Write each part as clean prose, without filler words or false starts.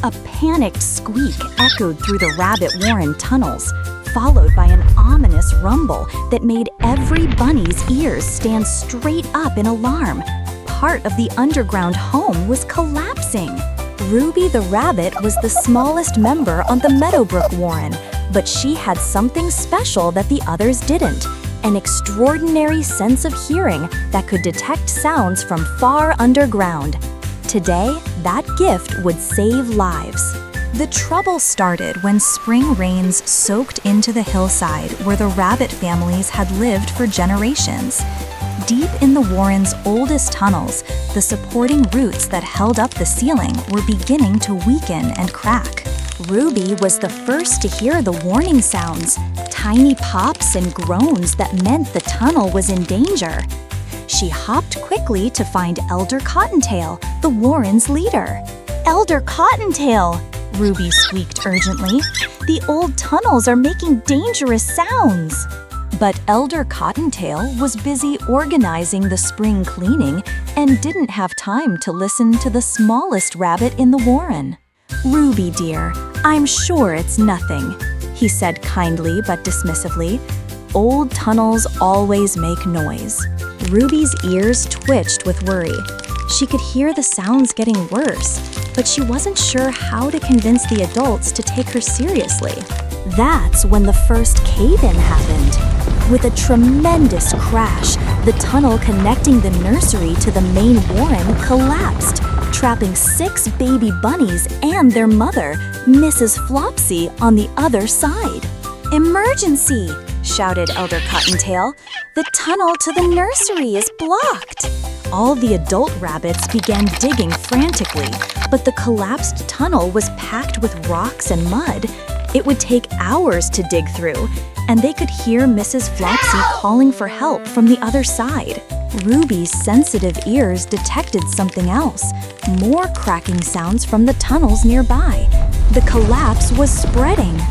A panicked squeak echoed through the Rabbit Warren tunnels, followed by an ominous rumble that made every bunny's ears stand straight up in alarm. Part of the underground home was collapsing. Ruby the rabbit was the smallest member on the Meadowbrook Warren, but she had something special that the others didn't, an extraordinary sense of hearing that could detect sounds from far underground. Today, that gift would save lives. The trouble started when spring rains soaked into the hillside where the rabbit families had lived for generations. Deep in the Warrens' oldest tunnels, the supporting roots that held up the ceiling were beginning to weaken and crack. Ruby was the first to hear the warning sounds, tiny pops and groans that meant the tunnel was in danger. She hopped quickly to find Elder Cottontail, the Warrens' leader. "Elder Cottontail," Ruby squeaked urgently, "the old tunnels are making dangerous sounds." But Elder Cottontail was busy organizing the spring cleaning and didn't have time to listen to the smallest rabbit in the Warren. "Ruby, dear, I'm sure it's nothing," he said kindly but dismissively. "Old tunnels always make noise." Ruby's ears twitched with worry. She could hear the sounds getting worse, but she wasn't sure how to convince the adults to take her seriously. That's when the first cave-in happened. With a tremendous crash, the tunnel connecting the nursery to the main warren collapsed, trapping 6 baby bunnies and their mother, Mrs. Flopsy, on the other side. "Emergency!" shouted Elder Cottontail. "The tunnel to the nursery is blocked!" All the adult rabbits began digging frantically, but the collapsed tunnel was packed with rocks and mud. It would take hours to dig through, and they could hear Mrs. Flopsy calling for help from the other side. Ruby's sensitive ears detected something else, more cracking sounds from the tunnels nearby. The collapse was spreading.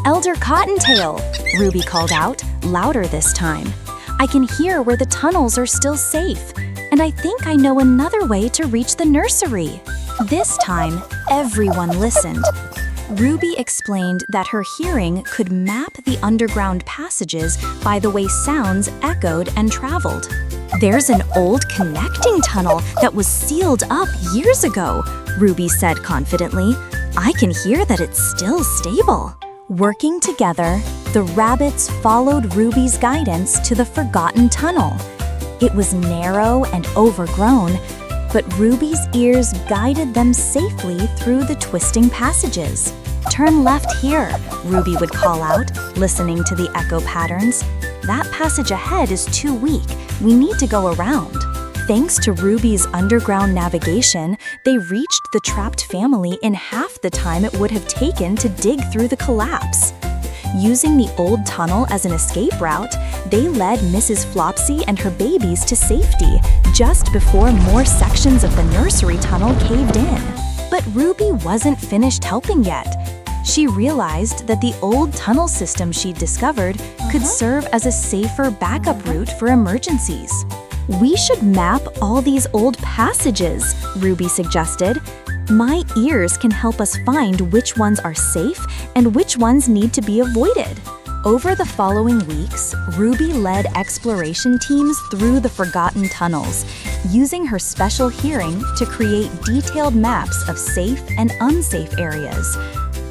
"Elder Cottontail," Ruby called out, louder this time. "I can hear where the tunnels are still safe, and I think I know another way to reach the nursery." This time, everyone listened. Ruby explained that her hearing could map the underground passages by the way sounds echoed and traveled. "There's an old connecting tunnel that was sealed up years ago," Ruby said confidently. "I can hear that it's still stable." Working together, the rabbits followed Ruby's guidance to the forgotten tunnel. It was narrow and overgrown, but Ruby's ears guided them safely through the twisting passages. "Turn left here," Ruby would call out, listening to the echo patterns. "That passage ahead is too weak. We need to go around." Thanks to Ruby's underground navigation, they reached the trapped family in half the time it would have taken to dig through the collapse. Using the old tunnel as an escape route, they led Mrs. Flopsy and her babies to safety just before more sections of the nursery tunnel caved in. But Ruby wasn't finished helping yet. She realized that the old tunnel system she'd discovered could serve as a safer backup route for emergencies. "We should map all these old passages," Ruby suggested. "My ears can help us find which ones are safe and which ones need to be avoided." Over the following weeks, Ruby led exploration teams through the forgotten tunnels, using her special hearing to create detailed maps of safe and unsafe areas.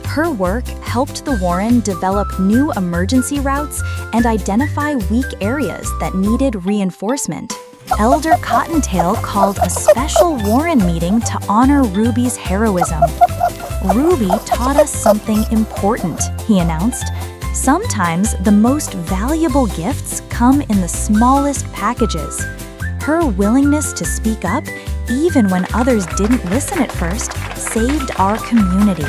Her work helped the Warren develop new emergency routes and identify weak areas that needed reinforcement. Elder Cottontail called a special Warren meeting to honor Ruby's heroism. "Ruby taught us something important," he announced. "Sometimes the most valuable gifts come in the smallest packages." Her willingness to speak up, even when others didn't listen at first, saved our community.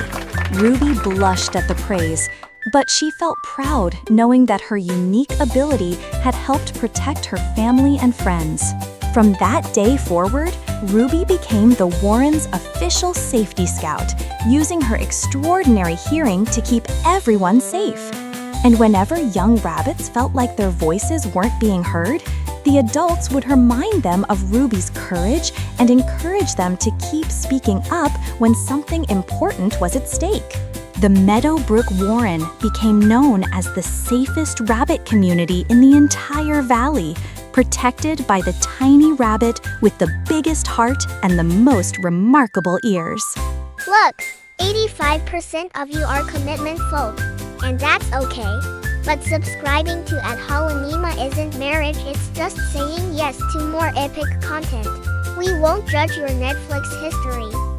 Ruby blushed at the praise, but she felt proud knowing that her unique ability had helped protect her family and friends. From that day forward, Ruby became the Warrens' official safety scout, using her extraordinary hearing to keep everyone safe. And whenever young rabbits felt like their voices weren't being heard, The adults would remind them of Ruby's courage and encourage them to keep speaking up when something important was at stake. The Meadowbrook Warren became known as the safest rabbit community in the entire valley, protected by the tiny rabbit with the biggest heart and the most remarkable ears. Look, 85% of you are commitment folk, and that's okay. But subscribing to HoloAnima isn't marriage, it's just saying yes to more epic content. We won't judge your Netflix history.